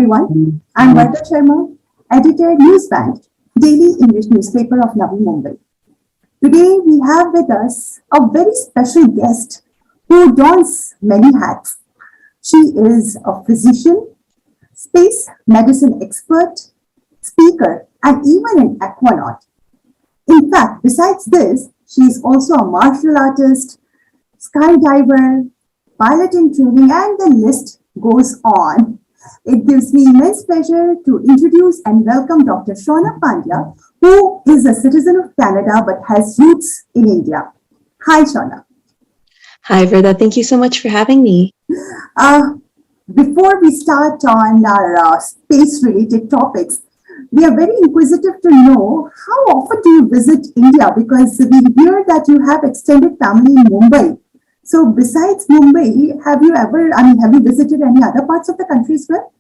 everyone. I'm Varda Sharma, editor Newsband, daily English newspaper of Navi Mumbai. Today we have with us a very special guest who dons many hats. She is a physician, space medicine expert, speaker, and even an aquanaut. In fact, besides this, she is also a martial artist, skydiver, pilot in training, and the list goes on. It gives me immense pleasure to introduce and welcome Dr. Shawna Pandya, who is a citizen of Canada but has roots in India. Hi, Shawna. Hi, Varda. Thank you so much for having me. Before we start on our space-related topics, we are very inquisitive to know how often do you visit India, because we hear that you have extended family in Mumbai. So besides Mumbai, have you visited any other parts of the country as well?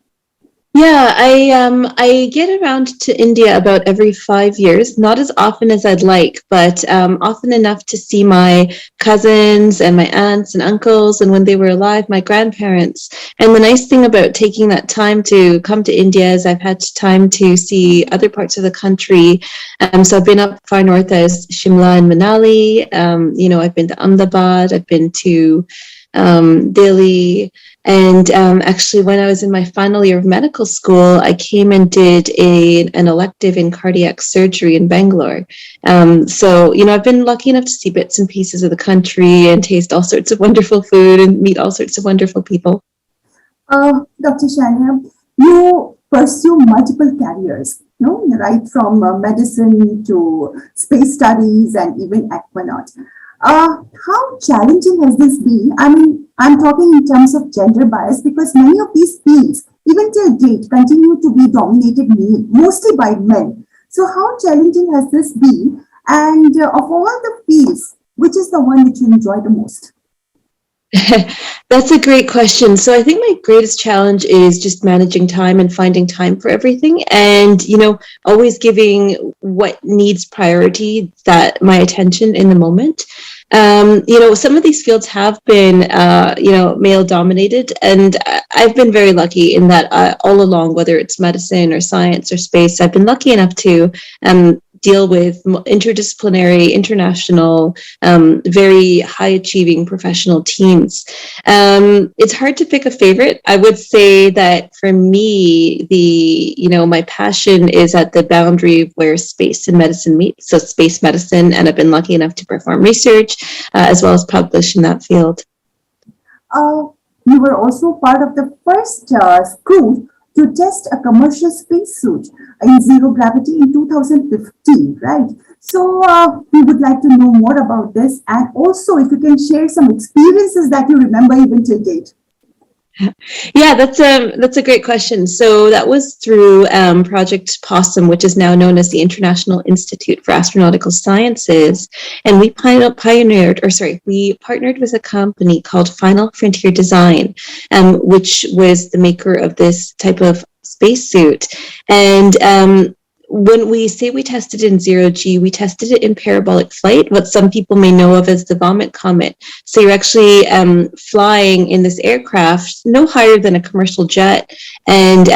Yeah, I get around to India about every 5 years, not as often as I'd like, but often enough to see my cousins and my aunts and uncles, and when they were alive, my grandparents. And the nice thing about taking that time to come to India is I've had time to see other parts of the country. So I've been up far north as Shimla and Manali. I've been to Ahmedabad, I've been to Delhi. And actually, when I was in my final year of medical school, I came and did an elective in cardiac surgery in Bangalore. I've been lucky enough to see bits and pieces of the country and taste all sorts of wonderful food and meet all sorts of wonderful people. Dr. Shania, you pursue multiple careers, no? Right from medicine to space studies and even aquanaut. How challenging has this been? I mean, I'm talking in terms of gender bias because many of these fields, even till date, continue to be dominated mostly by men. So how challenging has this been? And of all the fields, which is the one that you enjoy the most? That's a great question. So I think my greatest challenge is just managing time and finding time for everything, and always giving what needs priority, that my attention in the moment. Some of these fields have been male dominated, and I've been very lucky in that all along, whether it's medicine or science or space, I've been lucky enough to deal with interdisciplinary, international, very high-achieving professional teams. It's hard to pick a favorite. I would say that for me, my passion is at the boundary of where space and medicine meet. So space medicine, and I've been lucky enough to perform research as well as publish in that field. You were also part of the first crew to test a commercial spacesuit in zero gravity in 2015, right? So we would like to know more about this, and also if you can share some experiences that you remember even till date. Yeah, that's a great question. So that was through Project Possum, which is now known as the International Institute for Astronautical Sciences, and we partnered with a company called Final Frontier Design, which was the maker of this type of spacesuit. And when we say we tested in zero G, we tested it in parabolic flight, what some people may know of as the vomit comet. So you're actually flying in this aircraft no higher than a commercial jet. And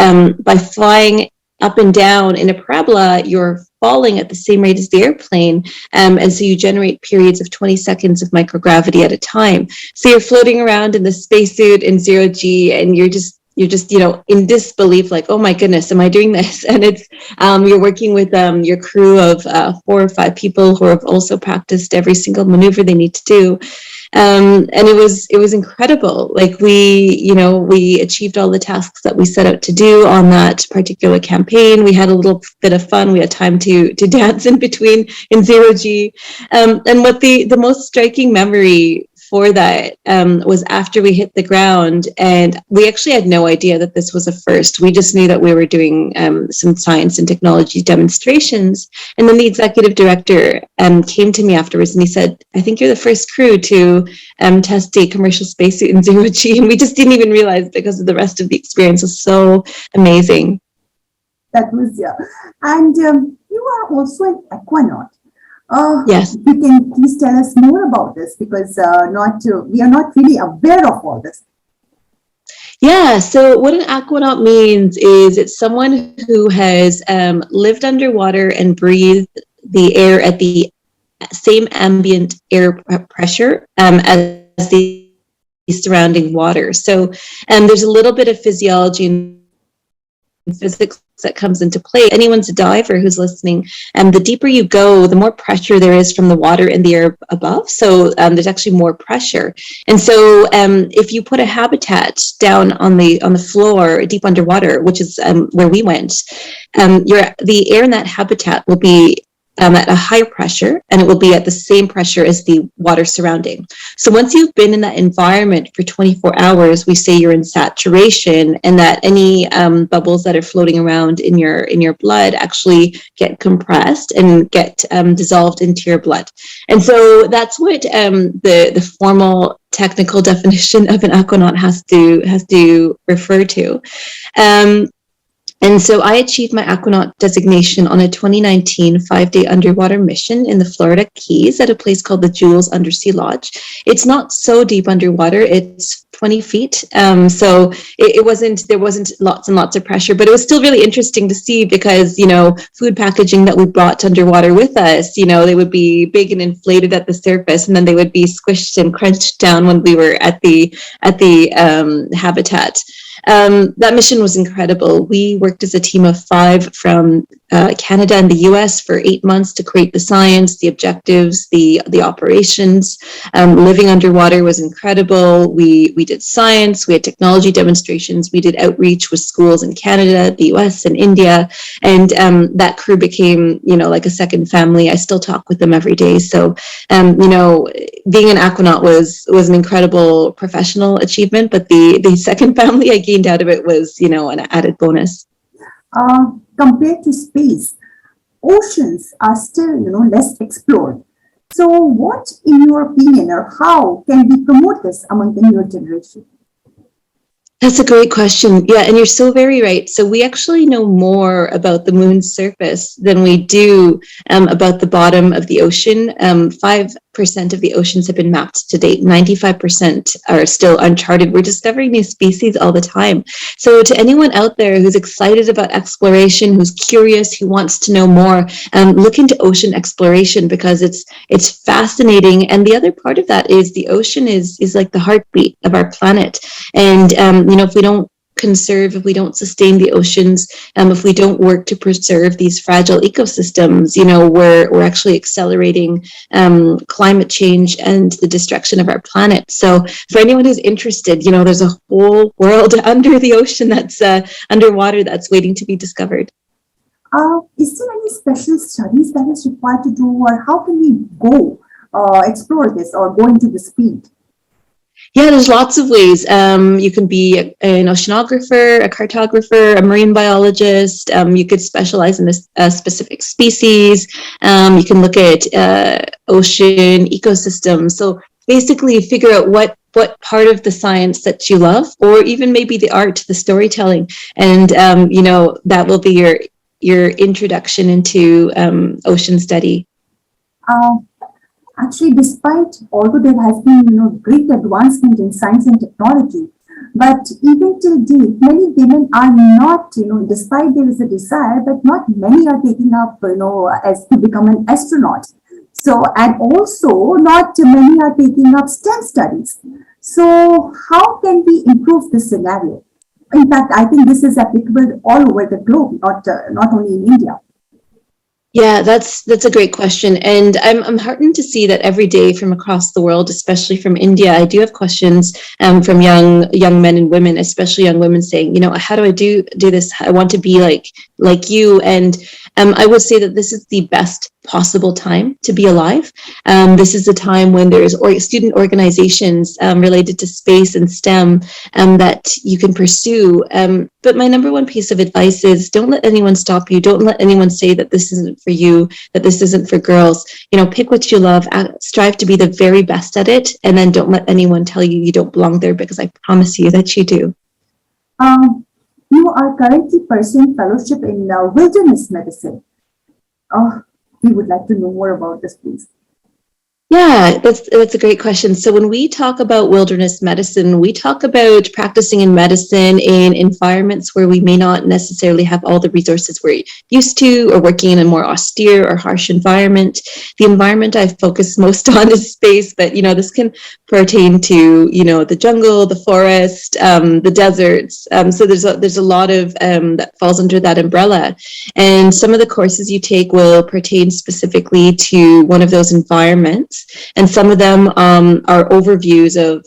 by flying up and down in a parabola, you're falling at the same rate as the airplane. And so you generate periods of 20 seconds of microgravity at a time. So you're floating around in the spacesuit in zero G, and you're just in disbelief, like, oh my goodness, am I doing this? And it's you're working with your crew of 4 or 5 people who have also practiced every single maneuver they need to do. And it was incredible. Like we achieved all the tasks that we set out to do on that particular campaign. We had a little bit of fun. We had time to dance in between in zero G. And what the most striking memory for that was after we hit the ground, and we actually had no idea that this was a first. We just knew that we were doing some science and technology demonstrations. And then the executive director came to me afterwards and he said, I think you're the first crew to test a commercial spacesuit in zero G. And we just didn't even realize, because of the rest of the experience was so amazing. That was, yeah. And you are also an aquanaut. Yes. You can please tell us more about this, because we are not really aware of all this. Yeah, so what an aquanaut means is it's someone who has lived underwater and breathed the air at the same ambient air pressure as the surrounding water. So there's a little bit of physiology and physics that comes into play. Anyone's a diver who's listening, the deeper you go, the more pressure there is from the water in the air above. So there's actually more pressure. And so if you put a habitat down on the floor deep underwater, which is where we went, the air in that habitat will be at a higher pressure, and it will be at the same pressure as the water surrounding. So once you've been in that environment for 24 hours, we say you're in saturation, and that any bubbles that are floating around in your blood actually get compressed and get dissolved into your blood. And so that's what the formal technical definition of an aquanaut has to refer to. And so I achieved my aquanaut designation on a 2019 5-day underwater mission in the Florida Keys at a place called the Jules Undersea Lodge. It's not so deep underwater. It's 20 feet. So there wasn't lots and lots of pressure, but it was still really interesting to see because, food packaging that we brought underwater with us, they would be big and inflated at the surface, and then they would be squished and crunched down when we were at the habitat. That mission was incredible. We worked as a team of 5 from Canada and the US for 8 months to create the science, the objectives, the operations. Living underwater was incredible. We did science, we had technology demonstrations, we did outreach with schools in Canada, the US, and India. And that crew became, like a second family. I still talk with them every day. So, being an aquanaut was an incredible professional achievement, but the second family I gained out of it was, an added bonus. Compared to space, oceans are still, less explored. So what, in your opinion, or how can we promote this among the newer generation? That's a great question. Yeah, and you're so very right. So we actually know more about the moon's surface than we do about the bottom of the ocean. 5% of the oceans have been mapped to date. 95% are still uncharted. We're discovering new species all the time. So to anyone out there who's excited about exploration, who's curious, who wants to know more, look into ocean exploration because it's fascinating. And the other part of that is the ocean is like the heartbeat of our planet. And if we don't conserve, if we don't sustain the oceans, if we don't work to preserve these fragile ecosystems, we're actually accelerating climate change and the destruction of our planet. So for anyone who's interested, there's a whole world under the ocean that's underwater that's waiting to be discovered. Is there any special studies that is required to do, or how can we go explore this or go into this field? Yeah, there's lots of ways. You can be an oceanographer, a cartographer, a marine biologist. You could specialize in a specific species. You can look at ocean ecosystems. So basically figure out what part of the science that you love, or even maybe the art, the storytelling. And, that will be your introduction into ocean study. Actually, although there has been, great advancement in science and technology, but even till date, many women are not, despite there is a desire, but not many are taking up, as to become an astronaut. So, and also not many are taking up STEM studies. So, how can we improve this scenario? In fact, I think this is applicable all over the globe, not only in India. Yeah, that's a great question. And I'm heartened to see that every day from across the world, especially from India, I do have questions from young men and women, especially young women saying, how do I do this? I want to be like you. And I would say that this is the best possible time to be alive. This is a time when there's student organizations related to space and STEM that you can pursue. But my number one piece of advice is don't let anyone stop you. Don't let anyone say that this isn't for you, that this isn't for girls. Pick what you love, strive to be the very best at it, and then don't let anyone tell you you don't belong there, because I promise you that you do. You are currently pursuing fellowship in wilderness medicine. We would like to know more about this, please. Yeah, that's a great question. So when we talk about wilderness medicine, we talk about practicing in medicine in environments where we may not necessarily have all the resources we're used to, or working in a more austere or harsh environment. The environment I focus most on is space, but this can pertain to the jungle, the forest, the deserts. So there's a lot of that falls under that umbrella, and some of the courses you take will pertain specifically to one of those environments. And some of them are overviews of,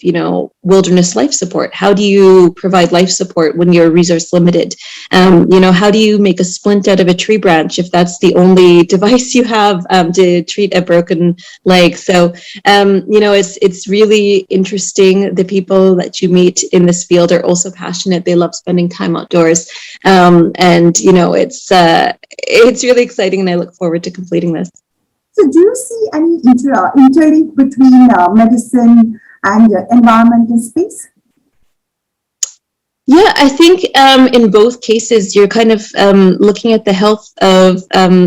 wilderness life support. How do you provide life support when you're resource limited? How do you make a splint out of a tree branch if that's the only device you have to treat a broken leg? So, it's really interesting. The people that you meet in this field are also passionate. They love spending time outdoors. It's really exciting, and I look forward to completing this. So do you see any interlink between medicine and environment and space? Yeah, I think in both cases, you're kind of looking at the health of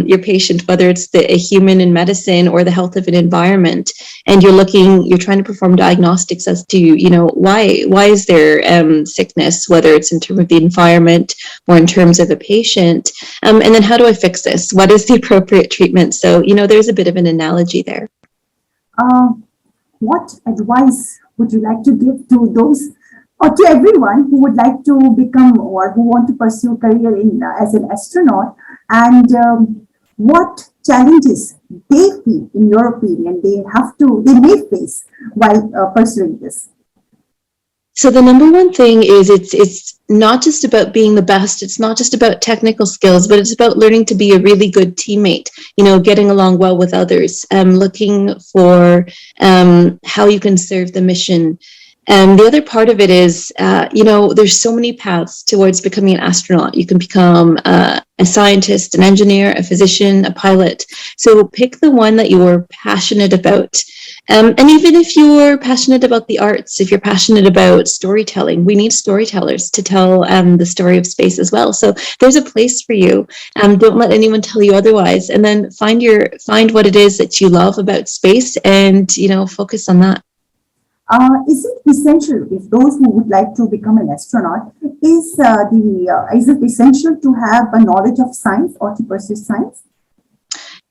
your patient, whether it's a human in medicine or the health of an environment, and you're trying to perform diagnostics as to, why is there sickness, whether it's in terms of the environment or in terms of a patient, and then how do I fix this? What is the appropriate treatment? So, there's a bit of an analogy there. What advice would you like to give to those, or to everyone who would like to become or who want to pursue a career as an astronaut, and what challenges they feel, in your opinion, they may face while pursuing this? So the number one thing is it's not just about being the best. It's not just about technical skills, but it's about learning to be a really good teammate, getting along well with others, looking for how you can serve the mission. And the other part of it is, there's so many paths towards becoming an astronaut. You can become a scientist, an engineer, a physician, a pilot. So pick the one that you're passionate about. And even if you're passionate about the arts, if you're passionate about storytelling, we need storytellers to tell the story of space as well. So there's a place for you. Don't let anyone tell you otherwise. And then find what it is that you love about space, and focus on that. Is it essential, if those who would like to become an astronaut, is it essential to have a knowledge of science or to pursue science?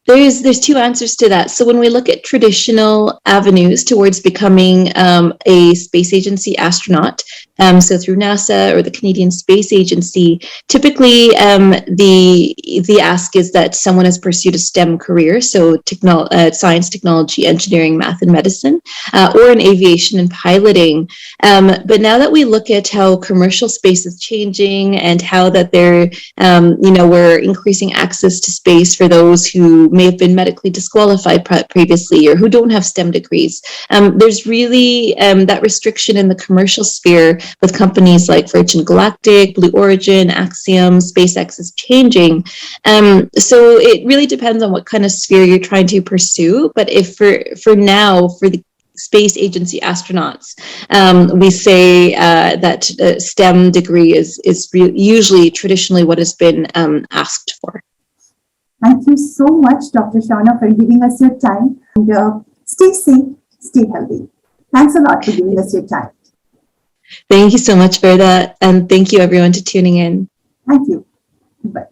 There's two answers to that. So when we look at traditional avenues towards becoming a space agency astronaut, so through NASA or the Canadian Space Agency, typically the ask is that someone has pursued a STEM career, so science, technology, engineering, math, and medicine, or in aviation and piloting. But now that we look at how commercial space is changing and how that we're increasing access to space for those who may have been medically disqualified previously or who don't have STEM degrees, there's really that restriction in the commercial sphere with companies like Virgin Galactic, Blue Origin, Axiom, SpaceX is changing. So it really depends on what kind of sphere you're trying to pursue. But if for now, for the space agency astronauts, we say that STEM degree is usually traditionally what has been asked for. Thank you so much, Dr. Shawna, for giving us your time. And stay safe, stay healthy. Thanks a lot for giving us your time. Thank you so much, Varda, and thank you everyone for tuning in. Thank you. Bye.